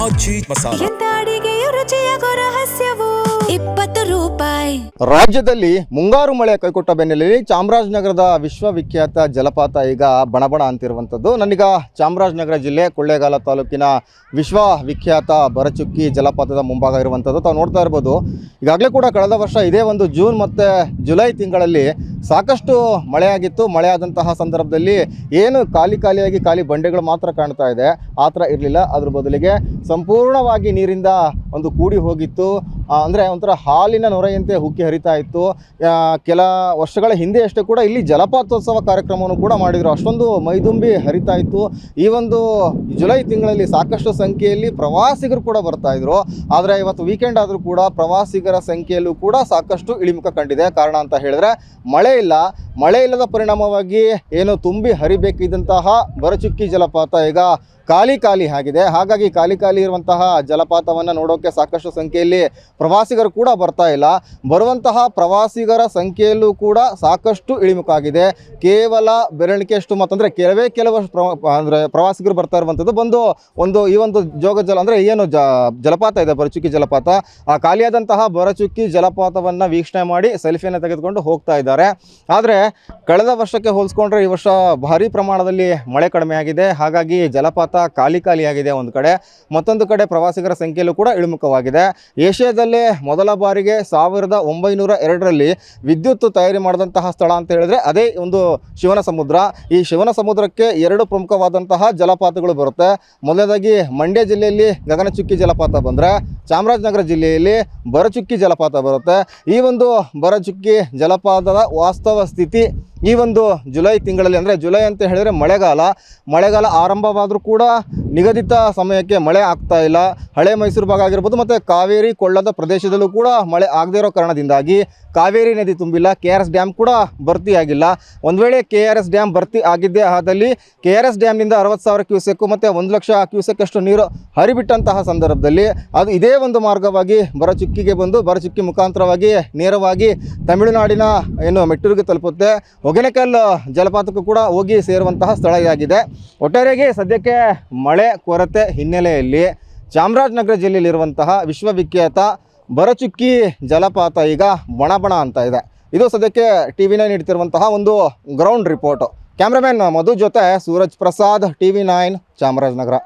ಆಚಿ ಮಸಾಲ. ಎಂತ ಅಡಿಗೆಯ ರುಚಿಯಾಗೋ ರಹಸ್ಯವು 20 ರೂಪಾಯಿ. ರಾಜ್ಯದಲ್ಲಿ ಮುಂಗಾರು ಮಳೆ ಕೈಕೊಟ್ಟ ಬೆನ್ನಲ್ಲೇ ಚಾಮರಾಜನಗರದ ವಿಶ್ವವಿಖ್ಯಾತ ಜಲಪಾತ ಈಗ ಬಣಬಣ ಅಂತಿರುವಂಥದ್ದು. ನಾನೀಗ ಚಾಮರಾಜನಗರ ಜಿಲ್ಲೆ ಕೊಳ್ಳೇಗಾಲ ತಾಲೂಕಿನ ವಿಶ್ವವಿಖ್ಯಾತ ಬರಚುಕ್ಕಿ ಜಲಪಾತದ ಮುಂಭಾಗ ಇರುವಂಥದ್ದು. ತಾವು ನೋಡ್ತಾ ಇರ್ಬೋದು, ಈಗಾಗಲೇ ಕೂಡ ಕಳೆದ ವರ್ಷ ಇದೇ ಒಂದು ಜೂನ್ ಮತ್ತು ಜುಲೈ ತಿಂಗಳಲ್ಲಿ ಸಾಕಷ್ಟು ಮಳೆಯಾಗಿತ್ತು. ಮಳೆ ಆದಂತಹ ಸಂದರ್ಭದಲ್ಲಿ ಏನು ಖಾಲಿ ಬಂಡೆಗಳು ಮಾತ್ರ ಕಾಣ್ತಾ ಇದೆ, ಆ ಥರ ಇರಲಿಲ್ಲ. ಅದ್ರ ಬದಲಿಗೆ ಸಂಪೂರ್ಣವಾಗಿ ನೀರಿಂದ ಒಂದು ಕೂಡಿ ಹೋಗಿತ್ತು. ಅಂದರೆ ಒಂಥರ ಹಾಲಿನ ನೊರೆಯಂತೆ ಉಕ್ಕಿ ಹರಿತಾ ಇತ್ತು. ಕೆಲ ವರ್ಷಗಳ ಹಿಂದೆ ಅಷ್ಟೇ ಕೂಡ ಇಲ್ಲಿ ಜಲಪಾತೋತ್ಸವ ಕಾರ್ಯಕ್ರಮವನ್ನು ಕೂಡ ಮಾಡಿದರು. ಅಷ್ಟೊಂದು ಮೈದುಂಬಿ ಹರಿತಾ ಇತ್ತು. ಈ ಒಂದು ಜುಲೈ ತಿಂಗಳಲ್ಲಿ ಸಾಕಷ್ಟು ಸಂಖ್ಯೆಯಲ್ಲಿ ಪ್ರವಾಸಿಗರು ಕೂಡ ಬರ್ತಾ ಇದ್ರು. ಆದರೆ ಇವತ್ತು ವೀಕೆಂಡ್ ಆದರೂ ಕೂಡ ಪ್ರವಾಸಿಗರ ಸಂಖ್ಯೆಯಲ್ಲೂ ಕೂಡ ಸಾಕಷ್ಟು ಇಳಿಮುಖ ಕಂಡಿದೆ. ಕಾರಣ ಅಂತ ಹೇಳಿದ್ರೆ ಮಳೆ ಇಲ್ಲ. ಮಳೆ ಇಲ್ಲದ ಪರಿಣಾಮವಾಗಿ ಏನು ತುಂಬಿ ಹರಿಬೇಕಿದ್ದಂತಹ ಬರಚುಕ್ಕಿ ಜಲಪಾತ ಈಗ ಖಾಲಿ ಆಗಿದೆ. ಹಾಗಾಗಿ ಖಾಲಿ ಇರುವಂತಹ ಜಲಪಾತವನ್ನು ನೋಡೋಕ್ಕೆ ಸಾಕಷ್ಟು ಸಂಖ್ಯೆಯಲ್ಲಿ ಪ್ರವಾಸಿಗರು ಕೂಡ ಬರ್ತಾ ಇಲ್ಲ. ಬರುವಂತಹ ಪ್ರವಾಸಿಗರ ಸಂಖ್ಯೆಯಲ್ಲೂ ಕೂಡ ಸಾಕಷ್ಟು ಇಳಿಮುಖ ಆಗಿದೆ. ಕೇವಲ ಬೆರಳಿಕೆಯಷ್ಟು ಮತ್ತಂದರೆ ಕೆಲವಷ್ಟು ಅಂದರೆ ಪ್ರವಾಸಿಗರು ಬರ್ತಾ ಇರುವಂಥದ್ದು ಬಂದು ಈ ಒಂದು ಜೋಗ ಅಂದರೆ ಏನು ಜಲಪಾತ ಇದೆ ಬರಚುಕ್ಕಿ ಜಲಪಾತ, ಆ ಖಾಲಿಯಾದಂತಹ ಬರಚುಕ್ಕಿ ಜಲಪಾತವನ್ನು ವೀಕ್ಷಣೆ ಮಾಡಿ ಸೆಲ್ಫಿಯನ್ನು ತೆಗೆದುಕೊಂಡು ಹೋಗ್ತಾ ಇದ್ದಾರೆ. ಆದರೆ ಕಳೆದ ವರ್ಷಕ್ಕೆ ಹೋಲಿಸ್ಕೊಂಡ್ರೆ ಈ ವರ್ಷ ಭಾರಿ ಪ್ರಮಾಣದಲ್ಲಿ ಮಳೆ ಕಡಿಮೆ ಆಗಿದೆ. ಹಾಗಾಗಿ ಜಲಪಾತ ಖಾಲಿಯಾಗಿದೆ ಒಂದು ಕಡೆ. ಮತ್ತೊಂದು ಕಡೆ ಪ್ರವಾಸಿಗರ ಸಂಖ್ಯೆಯಲ್ಲೂ ಕೂಡ ಇಳಿಮುಖವಾಗಿದೆ. ಏಷ್ಯಾದಲ್ಲೇ ಮೊದಲ ಬಾರಿಗೆ 1902ರಲ್ಲಿ ವಿದ್ಯುತ್ ತಯಾರಿ ಮಾಡಿದಂತಹ ಸ್ಥಳ ಅಂತ ಹೇಳಿದ್ರೆ ಅದೇ ಒಂದು ಶಿವನ ಸಮುದ್ರ. ಈ ಶಿವನ ಸಮುದ್ರಕ್ಕೆ 2 ಪ್ರಮುಖವಾದಂತಹ ಜಲಪಾತಗಳು ಬರುತ್ತೆ. ಮೊದಲನೇದಾಗಿ ಮಂಡ್ಯ ಜಿಲ್ಲೆಯಲ್ಲಿ ಗಗನಚುಕ್ಕಿ ಜಲಪಾತ ಬಂದರೆ, ಚಾಮರಾಜನಗರ ಜಿಲ್ಲೆಯಲ್ಲಿ ಬರಚುಕ್ಕಿ ಜಲಪಾತ ಬರುತ್ತೆ. ಈ ಒಂದು ಬರಚುಕ್ಕಿ ಜಲಪಾತದ ವಾಸ್ತವ ಸ್ಥಿತಿ ಈ ಒಂದು ಜುಲೈ ತಿಂಗಳಲ್ಲಿ, ಅಂದರೆ ಜುಲೈ ಅಂತ ಹೇಳಿದರೆ ಮಳೆಗಾಲ ಆರಂಭವಾದರೂ ಕೂಡ ನಿಗದಿತ ಸಮಯಕ್ಕೆ ಮಳೆ ಆಗ್ತಾ ಇಲ್ಲ. ಹಳೆ ಮೈಸೂರು ಭಾಗ ಆಗಿರ್ಬೋದು ಮತ್ತು ಕಾವೇರಿ ಕೊಳ್ಳದ ಪ್ರದೇಶದಲ್ಲೂ ಕೂಡ ಮಳೆ ಆಗದೇ ಇರೋ ಕಾರಣದಿಂದಾಗಿ ಕಾವೇರಿ ನದಿ ತುಂಬಿಲ್ಲ. KRS ಡ್ಯಾಮ್ ಕೂಡ ಭರ್ತಿ ಆಗಿಲ್ಲ. ಒಂದು ವೇಳೆ KRS ಡ್ಯಾಮ್ ಭರ್ತಿ ಆಗಿದ್ದೇ ಆದಲ್ಲಿ KRS ಡ್ಯಾಮ್ನಿಂದ 60,000 ಕ್ಯೂಸೆಕ್ಕು ಮತ್ತು 1 ಲಕ್ಷ ಕ್ಯೂಸೆಕ್ಕಷ್ಟು ನೀರು ಹರಿಬಿಟ್ಟಂತಹ ಸಂದರ್ಭದಲ್ಲಿ ಅದು ಇದೇ ಒಂದು ಮಾರ್ಗವಾಗಿ ಬರಚುಕ್ಕಿಗೆ ಬಂದು ಬರಚುಕ್ಕಿ ಮುಖಾಂತರವಾಗಿ ನೇರವಾಗಿ ತಮಿಳುನಾಡಿನ ಏನು ಮೆಟ್ಟೂರಿಗೆ ತಲುಪುತ್ತೆ. ಹೊಗೆನಕಲ್ ಜಲಪಾತಕ್ಕೂ ಕೂಡ ಹೋಗಿ ಸೇರುವಂತಹ ಸ್ಥಳ ಇದಾಗಿದೆ. ಒಟ್ಟಾರೆಯಾಗಿ ಸದ್ಯಕ್ಕೆ ಮಳೆ ಕೊರತೆ ಹಿನ್ನೆಲೆಯಲ್ಲಿ ಚಾಮರಾಜನಗರ ಜಿಲ್ಲೆಯಲ್ಲಿರುವಂತಹ ವಿಶ್ವವಿಖ್ಯಾತ ಬರಚುಕ್ಕಿ ಜಲಪಾತ ಈಗ ಬಣಬಣ ಅಂತ ಇದೆ. ಇದು ಸದ್ಯಕ್ಕೆ TV9 ನೀಡ್ತಿರುವಂತಹ ಒಂದು ಗ್ರೌಂಡ್ ರಿಪೋರ್ಟು. ಕ್ಯಾಮ್ರಾಮನ್ ಮಧು ಜೊತೆ ಸೂರಜ್ ಪ್ರಸಾದ್, TV9 ಚಾಮರಾಜನಗರ.